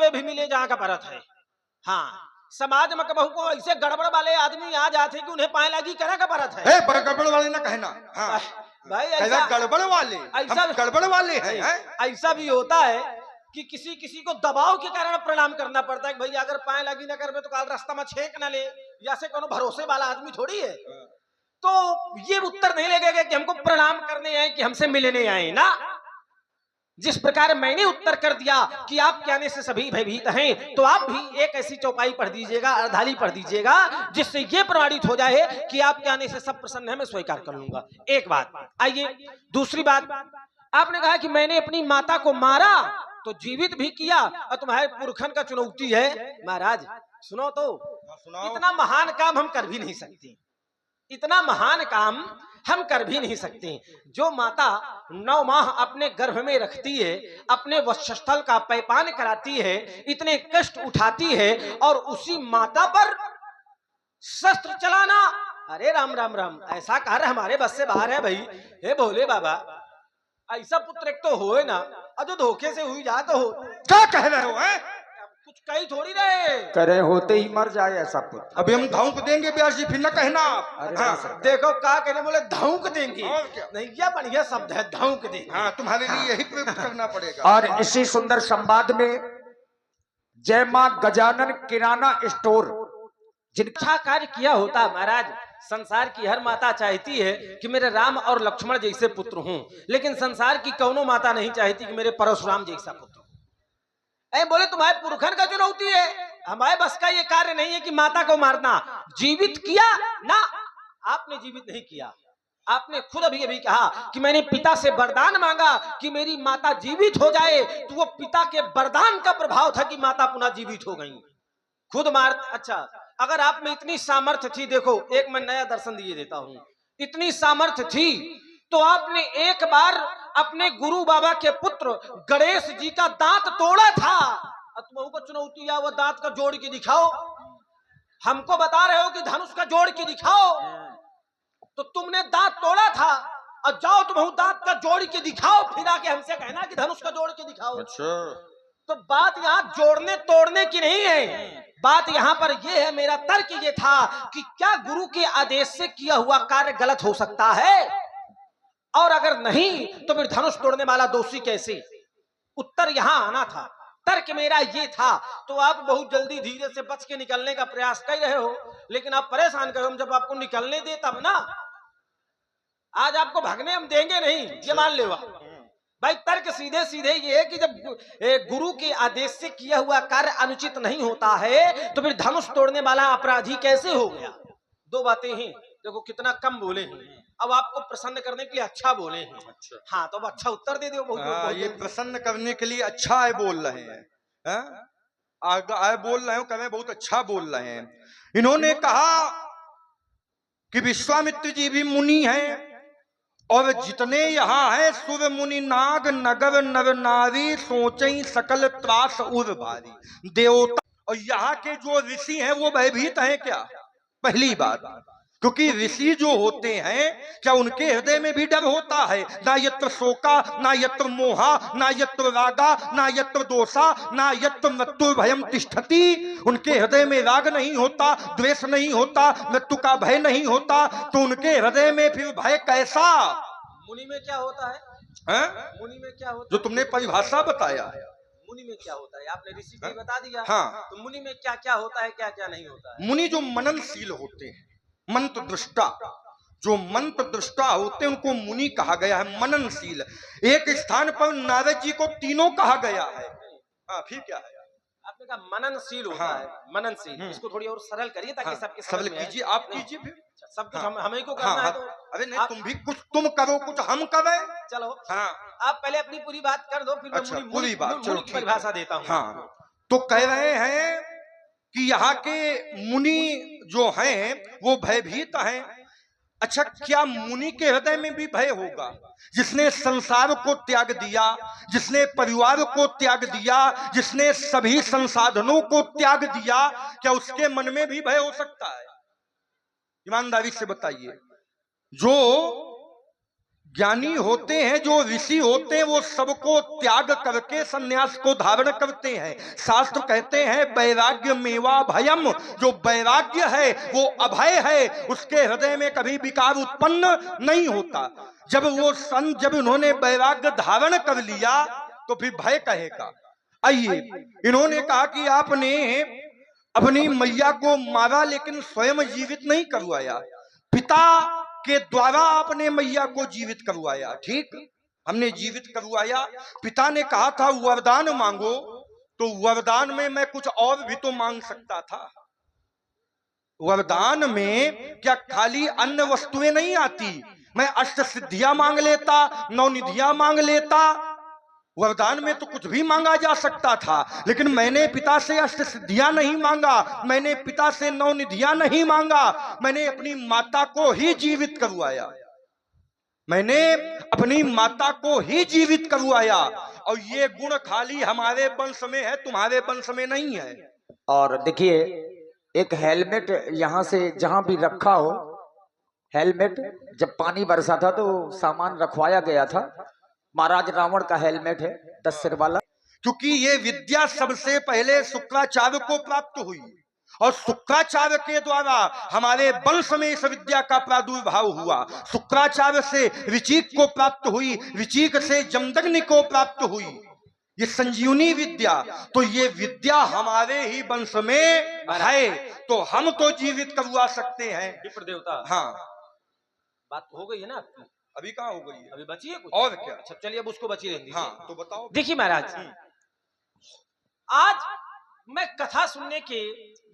तबे भी मिले जहाँ का परत है। हाँ, समाज में कबहू को ऐसे गड़बड़ वाले आदमी आ जाते कि उन्हें पाए लगी करे का परत है। गड़बड़ वाले ना कहना। हाँ भाई ऐसा गड़बड़ वाले, ऐसा गड़बड़ वाले हैं। ऐसा भी होता है कि किसी किसी को दबाव के कारण प्रणाम करना पड़ता है कि भैया अगर पाए लगी ना करबे तो काल रास्ता में छेक ना ले, या से कोनो भरोसे वाला आदमी थोड़ी है। तो ये उत्तर नहीं लगेगा कि हमको प्रणाम करने आए कि हमसे मिलने आए ना। जिस प्रकार मैंने उत्तर कर दिया कि आपके आने से सभी भयभीत हैं, तो आप भी एक ऐसी चौपाई पढ़ दीजिएगा, अर्धाली पढ़ दीजिएगा, जिससे ये प्रमाणित हो जाए कि आपके आने से सब प्रसन्न है, मैं स्वीकार कर लूंगा। एक बात। आइए दूसरी बात, आपने कहा कि मैंने अपनी माता को मारा तो जीवित भी किया और तुम्हारे पुरखन का चुनौती है। महाराज सुनो तो, इतना महान काम हम कर भी नहीं सकते, इतना महान काम हम कर भी नहीं सकते। जो माता 9 माह अपने गर्भ में रखती है, अपने वक्षस्थल का पैपान कराती है, इतने कष्ट उठाती है, और उसी माता पर शस्त्र चलाना, अरे राम राम राम, ऐसा कार्य हमारे बस से बाहर है भाई। हे भोले बाबा, ऐसा पुत्र एक तो होए ना, और जो धोखे से हुई जा तो हो। क्या कह रहे हो? है कुछ कहीं थोड़ी रहे, करे होते ही मर जाए ऐसा पुत्र। अभी हम धौंक देंगे ब्यास जी, फिर ना कहना। हाँ, देखो क्या कहने बोले, धौंक देंगे। नहीं, क्या बढ़िया शब्द है, धौंक देंगे। हाँ, तुम्हारे लिए यही प्रयोग करना पड़ेगा। और इसी सुंदर संवाद में जय मां गजानन किराना स्टोर जिनका कार्य किया होता है महाराज, संसार की हर माता चाहती है कि मेरे राम और लक्ष्मण जैसे पुत्र हों, लेकिन संसार की कौनो माता नहीं चाहती कि मेरे परशुराम जैसा पुत्र हो। बोले तुम्हारे पुरखन का चुनौती है, हमारे बस का ये कार्य नहीं है कि माता को मारना। जीवित किया ना, आपने जीवित नहीं किया। आपने खुद अभी अभी कहा कि मैंने पिता से वरदान मांगा कि मेरी माता जीवित हो जाए, तो वो पिता के वरदान का प्रभाव था कि माता पुनः जीवित हो गई, खुद मार। अच्छा, अगर आप में इतनी सामर्थ्य थी, देखो एक मैं नया दर्शन दिए देता हूं, इतनी सामर्थ्य थी तो आपने एक बार अपने गुरु बाबा के पुत्र गणेश जी का दांत तोड़ा था, तुम को चुनौती है वो दांत का जोड़ के दिखाओ। हमको बता रहे हो कि धनुष का जोड़ के दिखाओ, तो तुमने दांत तोड़ा था, और जाओ तुम दांत का जोड़ के दिखाओ, फिर आके हमसे कहना कि धनुष का जोड़ के दिखाओ। अच्छा, तो बात यहाँ जोड़ने तोड़ने की नहीं है, बात यहाँ पर यह है, मेरा तर्क ये था कि क्या गुरु के आदेश से किया हुआ कार्य गलत हो सकता है, और अगर नहीं तो फिर धनुष तोड़ने वाला दोषी कैसे? उत्तर यहाँ आना था, तर्क मेरा ये था। तो आप बहुत जल्दी धीरे से बच के निकलने का प्रयास कर रहे हो, लेकिन आप परेशान करो, हम जब आपको निकलने दे तब ना। आज आपको भागने हम देंगे नहीं, ये मान ले भाई। तर्क सीधे सीधे ये है कि जब गुरु के आदेश से किया हुआ कार्य अनुचित नहीं होता है, तो फिर धनुष तोड़ने वाला अपराधी कैसे हो गया? दो बातें हैं, देखो कितना कम बोले हैं, अब आपको प्रसन्न करने के लिए अच्छा बोले हैं। अच्छा। हाँ, तो अब अच्छा उत्तर दे दो। बहुत ये प्रसन्न करने के लिए अच्छा है बोल रहे हैं, आगे बोल रहे हो, कहें बहुत अच्छा बोल रहे हैं। इन्होंने कहा कि विश्वामित्र जी भी मुनि हैं, और जितने यहाँ है सुर मुनि नाग नगर नर नारी सोचई सकल त्रास उर भारी देवता। और यहाँ के जो ऋषि हैं वो भयभीत हैं क्या? पहली बात, क्योंकि ऋषि जो होते हैं क्या उनके हृदय में भी डर होता है? ना यत्र शोका, ना यत्र मोहा, ना यत्र रागा, ना यत्र दोषा, ना यत्र मृत्यु भयम तिष्ठति। उनके हृदय में राग नहीं होता, द्वेष नहीं होता, मृत्यु का भय नहीं होता, तो उनके हृदय में फिर भय कैसा? मुनि में क्या होता है? मुनि में क्या होता? जो तुमने परिभाषा बताया, मुनि में क्या होता है आपने ऋषि भी बता दिया। हाँ, तो मुनि में क्या क्या होता है, क्या क्या नहीं होता है? मुनि जो मननशील होते हैं, मंत्र दृष्टा, जो मंत्र दृष्टा होते हैं उनको मुनि कहा गया है, मननशील। एक स्थान पर नारद जी को तीनों कहा गया है। हाँ, फिर क्या है? आपने कहा मननशील होता है, मननशील। इसको थोड़ी और सरल करिए ताकि सबके सरल कीजिए, आप कीजिए फिर। सब कुछ हमें को करना है तो। अरे नहीं, तुम भी कुछ तुम करो, कुछ हम करें। चलो, हाँ, आप पहले अपनी पूरी बात कर दो, फिर अच्छा, पूरी बात चलो परिभाषा देता हूँ। हाँ, तो कह रहे हैं कि यहाँ के मुनि जो हैं वो भयभीत हैं। अच्छा, क्या मुनि के हृदय में भी भय होगा? जिसने संसार को त्याग दिया, जिसने परिवार को त्याग दिया, जिसने सभी संसाधनों को त्याग दिया, क्या उसके मन में भी भय हो सकता है? ईमानदारी से बताइए। जो ज्ञानी होते हैं, जो ऋषि होते हैं, वो सबको त्याग करके सन्यास को धारण करते हैं। शास्त्र कहते हैं वैराग्य मेवा भयम, जो वैराग्य है वो अभय है, उसके हृदय में कभी विकार उत्पन्न नहीं होता। जब उन्होंने वैराग्य धारण कर लिया तो फिर भय कहेगा। आइए, इन्होंने कहा कि आपने अपनी मैया को मारा लेकिन स्वयं जीवित नहीं करवाया, पिता के द्वारा आपने मैया को जीवित करवाया। ठीक, हमने जीवित करवाया। पिता ने कहा था वरदान मांगो, तो वरदान में मैं कुछ और भी तो मांग सकता था। वरदान में क्या खाली अन्य वस्तुएं नहीं आती? मैं अष्ट सिद्धियां मांग लेता, नवनिधियां मांग लेता। वरदान में तो कुछ भी मांगा जा सकता था, लेकिन मैंने पिता से अष्ट सिद्धियां नहीं मांगा, मैंने पिता से नवनिधियां नहीं मांगा, मैंने अपनी माता को ही जीवित करवाया। मैंने अपनी माता को ही जीवित करवाया। और ये गुण खाली हमारे वंश में है, तुम्हारे वंश में नहीं है। और देखिए, एक हेलमेट यहाँ से जहां भी रखा हो, हेलमेट जब पानी बरसा था तो सामान रखवाया गया था। महाराज रावण का हेलमेट है 10 सिर वाला। क्योंकि ये विद्या सबसे पहले शुक्राचार्य को प्राप्त हुई और शुक्राचार्य के द्वारा हमारे वंश में इस विद्या का प्रादुर्भाव हुआ। शुक्राचार्य से ऋचिक को प्राप्त हुई, ऋचिक से जमदग्नि को प्राप्त हुई ये संजीवनी विद्या। तो ये विद्या हमारे ही वंश में है, तो हम तो जीवित करवा सकते हैं। विप्र देवता, हाँ, बात हो गई है ना आपकी? अभी कहाँ हो गई है? अभी बची है कुछ? और क्या? अच्छा चलिए, अब उसको बची रहने दीजिए। हाँ, तो बताओ। देखिए महाराज, आज मैं कथा सुनने के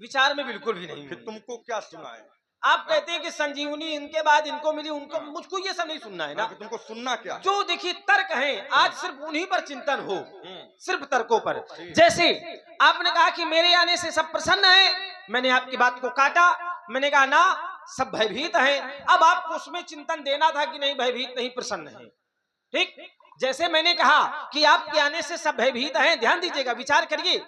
विचार में बिल्कुल भी नहीं। फिर तुमको क्या सुना है? आप कहते हैं कि संजीवनी इनके बाद इनको मिली, उनको, मुझको ये सब नहीं सुनना है ना। तुमको सुनना क्या? जो देखिए तर्क हैं, आज सिर्फ उन्हीं पर चिंतन हो, सिर्फ तर्कों पर। जैसे आपने कहा कि मेरे आने से सब प्रसन्न है, मैंने आपकी बात को काटा, मैंने कहा ना सब भयभीत हैं। अब आपको उसमें चिंतन देना था कि नहीं भयभीत नहीं प्रसन्न है। ठीक, जैसे मैंने कहा कि आपके आने से सब भयभीत हैं, ध्यान दीजिएगा, विचार करिए।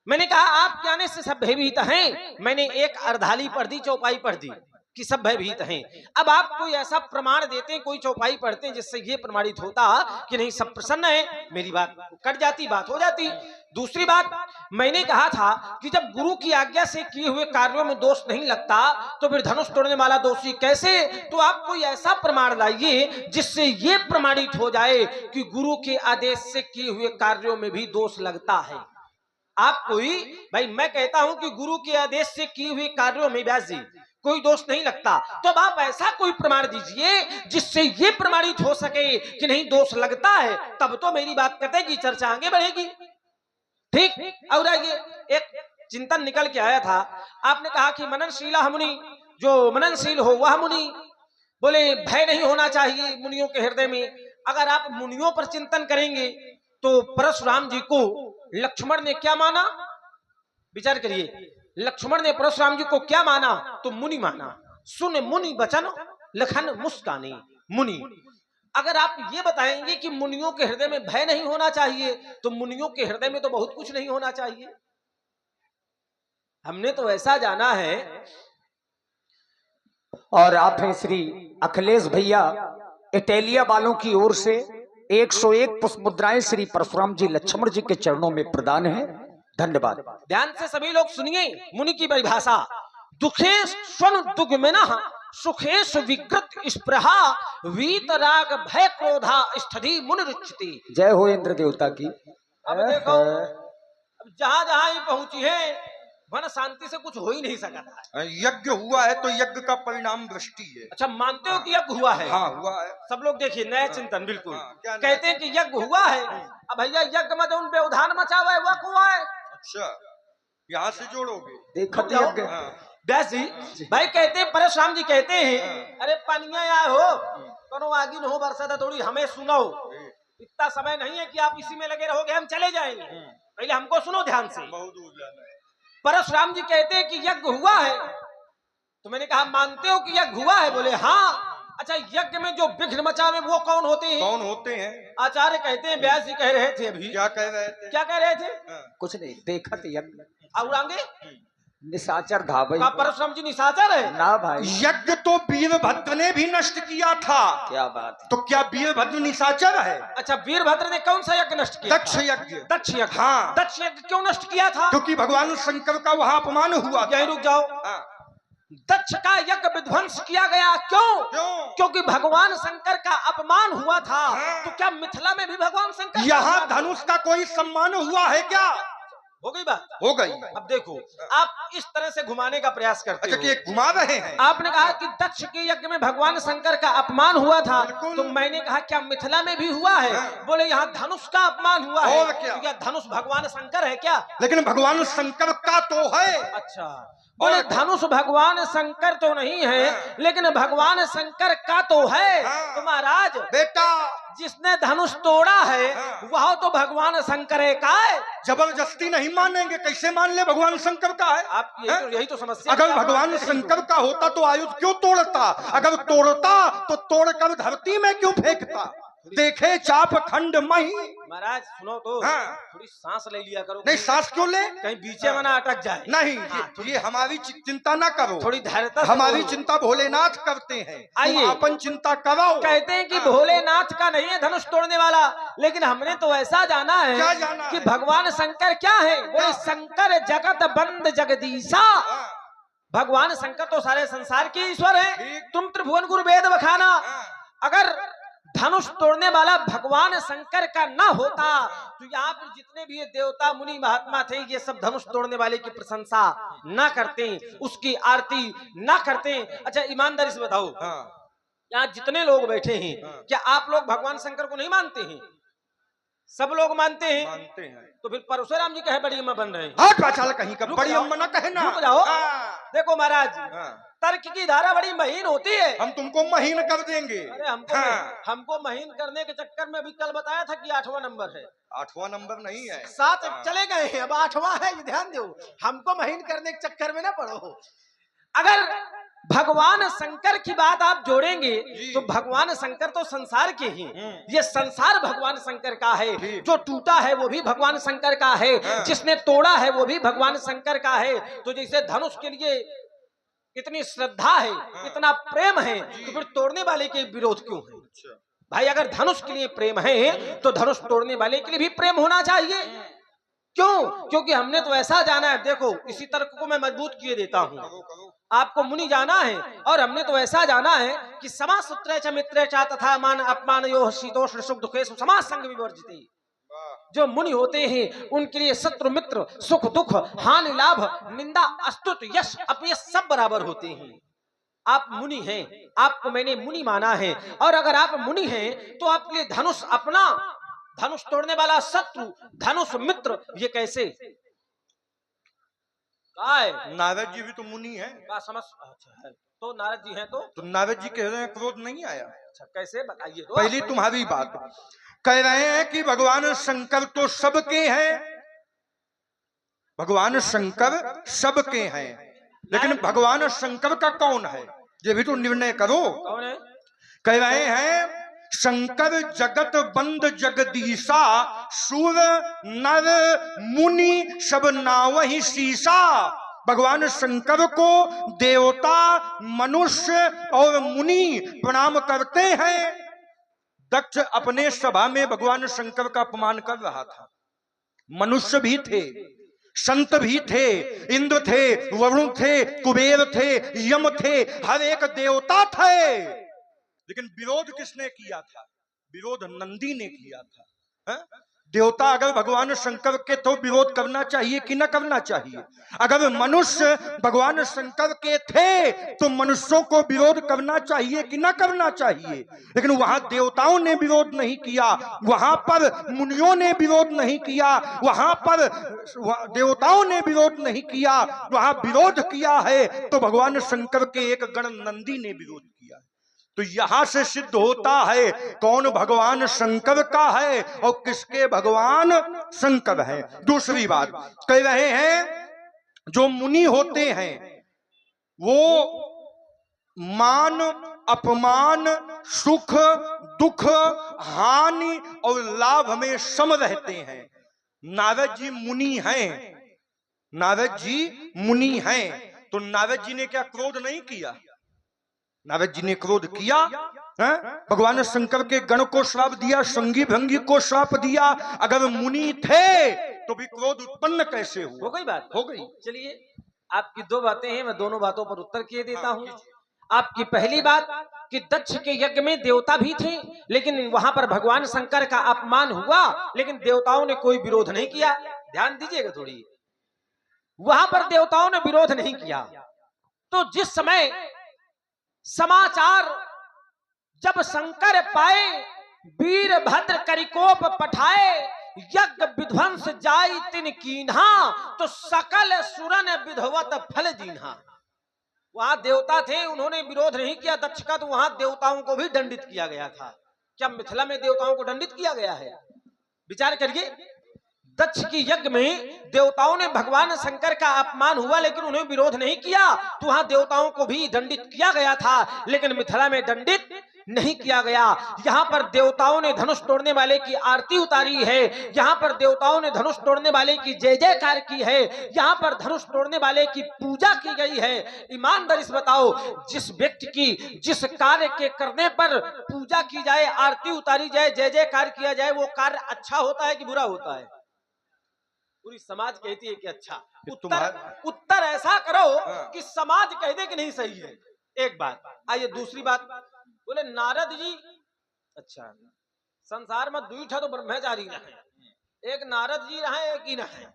मैंने कहा आपके आने से सब भयभीत हैं, मैंने एक अर्धाली पढ़ दी, चौपाई पढ़ दी कि सब भयभीत हैं। अब आप कोई ऐसा प्रमाण देते हैं, कोई चौपाई पढ़ते हैं जिससे ये प्रमाणित होता कि नहीं सब प्रसन्न है, मेरी बात कट जाती, बात हो जाती। दूसरी बात, मैंने कहा था कि जब गुरु की आज्ञा से किए हुए कार्यों में दोष नहीं लगता तो फिर धनुष तोड़ने वाला दोषी कैसे? तो आप कोई ऐसा प्रमाण लाइए जिससे ये प्रमाणित हो जाए कि गुरु के आदेश से किए हुए कार्यों में भी दोष लगता है। आप कोई, भाई मैं कहता हूं कि गुरु के आदेश से किए हुए कार्यों में व्यास जी कोई दोष नहीं लगता, तो अब आप ऐसा कोई प्रमाण दीजिए जिससे ये प्रमाणित हो सके कि नहीं दोष लगता है, तब तो मेरी बात कटेगी, चर्चा आगे बढ़ेगी। ठीक, और आइए, एक चिंतन निकल के आया था। आपने कहा कि मननशीला मुनि, जो मननशील हो वह मुनि, बोले भय नहीं होना चाहिए मुनियों के हृदय में। अगर आप मुनियों पर चिंतन करेंगे तो परशुराम जी को लक्ष्मण ने क्या माना? विचार करिए, लक्ष्मण ने परशुराम जी को क्या माना? तो मुनि माना। सुन मुनि वचन लखन मुस्कानी मुनि। अगर आप ये बताएंगे कि मुनियों के हृदय में भय नहीं होना चाहिए, तो मुनियों के हृदय में तो बहुत कुछ नहीं होना चाहिए। हमने तो ऐसा जाना है। और आप हैं श्री अखिलेश भैया, इटालिया वालों की ओर से 101 पुष्प मुद्राएं श्री परशुराम जी लक्ष्मण जी के चरणों में प्रदान है। धन्यवाद। ध्यान से सभी लोग सुनिए मुनि की परिभाषा। दुखे स्वन दुग्मेनः सुखेश विकृत स्पृहा वीतराग भय क्रोधा स्थिति मुनिरुच्यति। जय हो इंद्र देवता की। अब देखो, अब जहां जहां ही पहुंची है वन शांति से कुछ हो ही नहीं सका था। यज्ञ हुआ है तो यज्ञ का परिणाम वृष्टि है। अच्छा, मानते हो कि यज्ञ हुआ है? हाँ, हुआ है। सब लोग देखिए नया चिंतन बिल्कुल। कहते हैं कि यज्ञ हुआ है। अब भैया यज्ञ में उन व्यवधान मचा हुआ है, वह हुआ है। अच्छा, यहाँ से जोड़ोगे? देखो यज्ञ। व्यास जी भाई कहते हैं, परशुराम जी कहते हैं, अरे पनिया आए हो, करो आगे न हो बरसा था, थोड़ी हमें सुनो। इतना समय नहीं है कि आप इसी में लगे रहोगे, हम चले जाएंगे, पहले हमको सुनो ध्यान से। बहुत दूर जाना है। परशुराम जी कहते हैं कि यज्ञ हुआ है। तो मैंने कहा मानते हो कि यज्ञ हुआ है? बोले हाँ। अच्छा, यज्ञ में जो विघ्न मचावे वो कौन होते हैं? कौन होते हैं? आचार्य कहते हैं, व्यास जी कह रहे थे अभी। क्या कह रहे थे? क्या कह रहे थे? कुछ नहीं, देखा तो यज्ञ। और आगे निशाचर था भाई। का परशुराम जी निशाचर है? ना भाई। यज्ञ तो वीरभद्र ने भी नष्ट किया था। क्या बात है। तो क्या वीरभद्र निशाचर है? अच्छा, वीरभद्र ने कौन सा यज्ञ नष्ट किया? दक्ष यज्ञ। दक्ष यज्ञ। हाँ। दक्ष यज्ञ क्यों नष्ट किया था? क्योंकि भगवान शंकर का वहां अपमान हुआ था। यहीं रुक जाओ। हाँ। दक्ष का यज्ञ विध्वंस किया गया, क्यों? क्यों? क्योंकि भगवान शंकर का अपमान हुआ था। हाँ। तो क्या मिथिला में भी भगवान शंकर का यहाँ अपमान धनुष का कोई सम्मान हुआ है क्या? हो गई बात? हो गई। अब देखो, आप इस तरह से घुमाने का प्रयास करते अच्छा, हो। कि ये घुमा रहे हैं। आपने कहा कि दक्ष के यज्ञ में भगवान शंकर का अपमान हुआ था, बिल्कुल। तो मैंने कहा क्या मिथिला में भी हुआ है? हाँ। बोले यहाँ धनुष का अपमान हुआ है। और क्या? तो क्या धनुष भगवान शंकर है क्या? लेकिन भगवान शंकर का तो है। अच्छा, बोले धनुष भगवान शंकर तो नहीं है, हाँ। लेकिन भगवान शंकर का तो है। हाँ। तो महाराज, बेटा, जिसने धनुष तोड़ा है हाँ। वह तो भगवान शंकर का है। जबरदस्ती नहीं मानेंगे, कैसे मान ले भगवान शंकर का है? आप यही तो समस्या। अगर भगवान शंकर का होता तो आयुध क्यों तोड़ता? अगर तोड़ता तो तोड़कर धरती में क्यों फेंकता? देखे चाप खंड मही। महाराज सुनो तो, हाँ। थोड़ी सांस ले लिया करो। नहीं, सांस क्यों ले? कहीं बीचे में ना अटक जाए। नहीं, हाँ, ये हमारी चिंता ना करो। थोड़ी धैर्यता से हमारी बोलो। चिंता भोलेनाथ करते हैं। आइए। तुम अपन चिंता कराओ। कहते हैं कि भोलेनाथ का नहीं है धनुष तोड़ने वाला, लेकिन हमने तो ऐसा जाना है क्या जाना कि है? भगवान शंकर क्या है? बोले शंकर जगत बंद जगदीशा। हाँ। भगवान शंकर तो सारे संसार के ईश्वर हैं। ठीक। तुम त्रिभुवन गुरु वेद बखाना। हाँ। अगर धनुष तोड़ने वाला भगवान शंकर का ना होता तो यहाँ पर जितने भी ये देवता मुनि महात्मा थे, ये सब धनुष तोड़ने वाले की प्रशंसा ना करते, उसकी आरती ना करते। अच्छा, ईमानदारी से बताओ, हाँ। यहाँ जितने लोग बैठे हैं, हाँ। क्या आप लोग भगवान शंकर को नहीं मानते हैं? सब लोग मानते हैं। मानते हैं। तो फिर परशुराम जी कहे बड़ी अम्मा बन रहे हैं। हट बाचाल कहीं का रुक बड़ी जाओ। अम्मा ना कहे ना। रुक जाओ। हाँ। देखो महाराज, हाँ। तर्क की धारा बड़ी महीन होती है। हम तुमको महीन कर देंगे। अरे हमको महीन करने के चक्कर में अभी कल बताया था कि 8वां नंबर है। 8वां नंबर नहीं है। 7 चले गए हैं, अब 8वां है, ये ध्यान दो। हमको महीन करने के चक्कर में ना पड़ो। अगर भगवान शंकर की बात आप जोड़ेंगे तो भगवान शंकर तो संसार के ही, ये संसार भगवान शंकर का है। जो टूटा है वो भी भगवान शंकर का है, जिसने तोड़ा है वो भी भगवान शंकर का है। तो जैसे धनुष के लिए इतनी श्रद्धा है, इतना प्रेम है, तो फिर तोड़ने वाले के विरोध क्यों है? भाई, अगर धनुष के लिए प्रेम है तो धनुष तोड़ने वाले के लिए भी प्रेम होना चाहिए। क्यों? क्योंकि हमने तो ऐसा जाना है। देखो, इसी तर्क को मैं मजबूत किए देता हूँ। आपको मुनि जाना है और हमने तो ऐसा जाना है कि समासूत्रे च मित्रे च तथा मान अपमान यो शीतोष्ण सुख दुखेषु समास संग विवर्जिते। जो मुनि होते हैं उनके लिए शत्रु मित्र, सुख दुख, हानि लाभ, निंदा अस्तुत, यश अपयश सब बराबर होते हैं। आप मुनि हैं, आपको मैंने मुनि माना है, और अगर आप मुनि हैं तो आपके लिए धनुष अपना, धनुष तोड़ने वाला शत्रु, धनुष मित्र, ये कैसे? नारद जी भी तो मुनि है। समझ? अच्छा है, तो नारद जी हैं तो नारद जी कह रहे हैं क्रोध नहीं आया। अच्छा, कैसे बताइए तो। पहली तुम्हारी बात कह रहे हैं कि भगवान शंकर तो सबके हैं, भगवान शंकर सबके हैं, लेकिन भगवान शंकर का कौन है ये भी तो निर्णय करो। कौन है? कह रहे हैं शंकर जगत बंद जगदीशा, सूर नर मुनि सब नावहि शीशा। भगवान शंकर को देवता, मनुष्य और मुनि प्रणाम करते हैं। दक्ष अपने सभा में भगवान शंकर का अपमान कर रहा था। मनुष्य भी थे, संत भी थे, इंद्र थे, वरुण थे, कुबेर थे, यम थे, हर एक देवता थे। लेकिन विरोध किसने किया था? विरोध नंदी ने किया था। है? देवता अगर भगवान शंकर के तो विरोध करना चाहिए कि न करना चाहिए? अगर मनुष्य भगवान शंकर के थे तो मनुष्यों को विरोध करना चाहिए कि न करना चाहिए? लेकिन वहां देवताओं ने विरोध नहीं किया, वहां पर मुनियों ने विरोध नहीं किया, वहां पर देवताओं ने विरोध नहीं किया, वहां विरोध किया है तो भगवान शंकर के एक गण नंदी ने विरोध किया। तो यहां से सिद्ध होता है कौन भगवान शंकर का है और किसके भगवान शंकर है। दूसरी बात कह रहे हैं जो मुनि होते हैं वो मान अपमान, सुख दुख, हानि और लाभ में सम रहते हैं। नारद जी मुनि हैं, नारद जी मुनि हैं, तो नारद जी ने क्या क्रोध नहीं किया? नारद जी ने क्रोध किया है? भगवान शंकर के गण को श्राप दिया, संगी भंगी को श्राप दिया। अगर मुनि थे तो भी क्रोध उत्पन्न कैसे हुआ? हो गई बात? हो गई। चलिए, आपकी दो बातें हैं, मैं दोनों बातों पर उत्तर किए देता हूँ। आपकी पहली बात कि दक्ष के यज्ञ में देवता भी थे, लेकिन वहां पर भगवान शंकर का अपमान हुआ, लेकिन देवताओं ने कोई विरोध नहीं किया। ध्यान दीजिएगा थोड़ी, वहां पर देवताओं ने विरोध नहीं किया। तो जिस समय समाचार जब शंकर पाए, वीरभद्र करिकोप पठाए, यज्ञ विध्वंस जाई तिन कीन्हा, तो सकल सुरन विधवत फल जीन्हा। वहां देवता थे, उन्होंने विरोध नहीं किया दक्ष का, तो वहां देवताओं को भी दंडित किया गया था। क्या मिथिला में देवताओं को दंडित किया गया है? विचार करिए, दक्ष की यज्ञ में देवताओं ने, भगवान शंकर का अपमान हुआ लेकिन उन्हें विरोध नहीं किया, तो वहां देवताओं को भी दंडित किया गया था, लेकिन मिथिला में दंडित नहीं किया गया। यहाँ पर देवताओं ने धनुष तोड़ने वाले की आरती उतारी है, यहाँ पर देवताओं ने धनुष तोड़ने वाले की जय जयकार की है, यहाँ पर धनुष तोड़ने वाले की पूजा की गई है। ईमानदारी से बताओ, जिस व्यक्ति की जिस कार्य के करने पर पूजा की जाए, आरती उतारी जाए, जय जयकार किया जाए, वो कार्य अच्छा होता है कि बुरा होता है? पूरी समाज कहती है कि अच्छा। उत्तर ऐसा करो कि समाज कह दे कि नहीं सही है। एक बात। आइए दूसरी बात, बोले नारद जी, अच्छा संसार में दुईठा तो ब्रह्मचारी रहे, एक नारद जी रहे, एक ही रहे।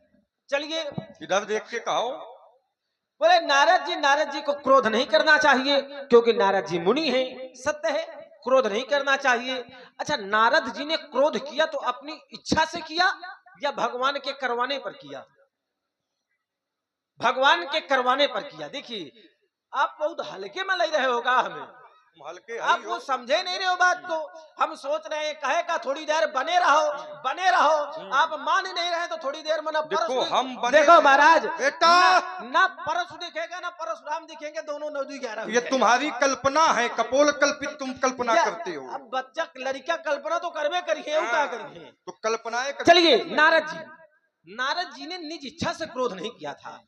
चलिए इधर देख के कहो। बोले नारद जी को क्रोध नहीं करना चाहिए, क्योंकि नारद जी मुनि हैं, सत्य है, क्रोध नहीं करना चाहिए। अच्छा, नारद जी ने क्रोध किया तो अपनी इच्छा से किया या भगवान के करवाने पर किया? भगवान के करवाने पर किया। देखिए, आप बहुत हल्के में ले रहे होगा हमें, हल्के आप वो समझे नहीं रहे हो बात को। हम सोच रहे हैं कहे का थोड़ी देर बने रहो, आप मान ही नहीं रहे तो थोड़ी देर में देखो हम बने। देखो महाराज बेटा, ना परसु दिखेगा ना परशुराम दिखेंगे, दोनों 9-11। ये तुम्हारी कल्पना है, कपोल कल्पित तुम कल्पना करते हो। अब बच्चा लड़का कल्पना तो करवे करिए, क्या करिए, तो कल्पनाएं। चलिए, नारद जी ने निज इच्छा से क्रोध नहीं किया था।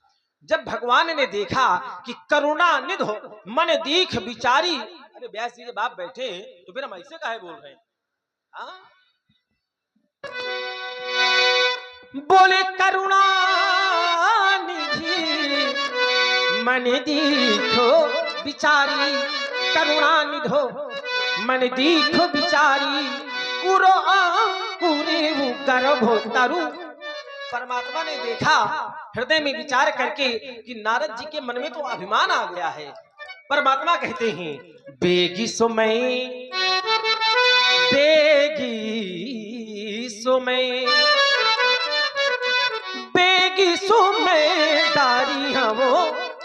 जब भगवान ने देखा कि करुणा निधो मन दीख विचारी, अरे व्यास जी जब आप बैठे तो फिर हम ऐसे काहे बोल रहे हैं? बोले करुणा निधि मन दीखो विचारी, करुणा निधो मन दीखो विचारी, उरो अंकुरे गर्भो तरु। परमात्मा ने देखा हृदय में विचार करके कि नारद जी के मन में तो अभिमान आ गया है। परमात्मा कहते हैं, बेगी सुमय दारी हो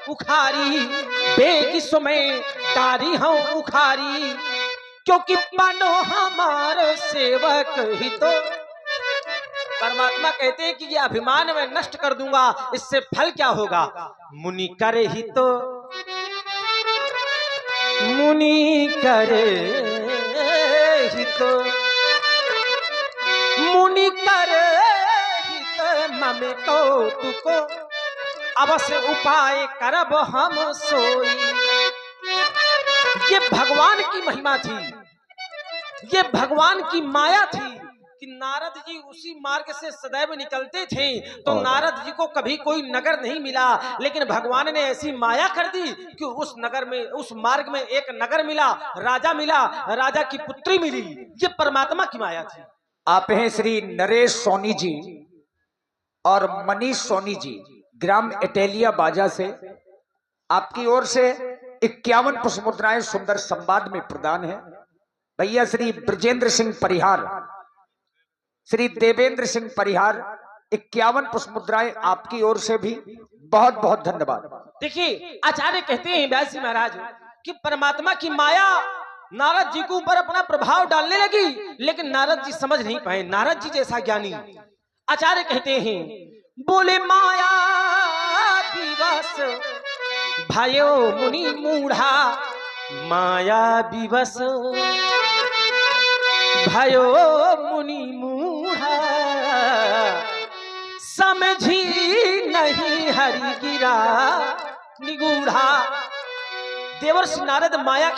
उखारी, बेगी सुमय दारी हो उखारी, क्योंकि बनो हमारे सेवक ही तो। परमात्मा कहते हैं कि ये अभिमान मैं नष्ट कर दूंगा, इससे फल क्या होगा? मुनि करे ही तो, मुनि करे ही तो, मुनि करे ही तो ममे को तुको, अवश्य उपाय करब हम सोई। ये भगवान की महिमा थी, ये भगवान की माया थी कि नारद जी उसी मार्ग से सदैव निकलते थे, तो नारद जी को कभी कोई नगर नहीं मिला, लेकिन भगवान ने ऐसी माया कर दी कि उस नगर में, उस मार्ग में एक नगर मिला, राजा मिला, राजा की पुत्री मिली। ये परमात्मा की माया थी। आप हैं श्री नरेश सोनी जी और मनीष सोनी जी, ग्राम एटेलिया बाजा से। आपकी ओर से 51 पुष्प मुद्राएं सुंदर संवाद में प्रदान है। भैया श्री ब्रजेंद्र सिंह परिहार, श्री देवेंद्र सिंह परिहार, 51 पुष्प मुद्राएं आपकी ओर से भी बहुत बहुत धन्यवाद। देखिए, आचार्य कहते हैं व्यास जी महाराज कि परमात्मा की माया नारद जी के ऊपर अपना प्रभाव डालने लगी, लेकिन नारद जी समझ नहीं पाए। नारद जी जैसा ज्ञानी, आचार्य कहते हैं, बोले माया विवश भयो मुनि मूढ़ा, माया विवश भयो मुनि मूढ़ा, समझी नहीं है मीरा निगूढ़ा। देवर्षि नारद माया के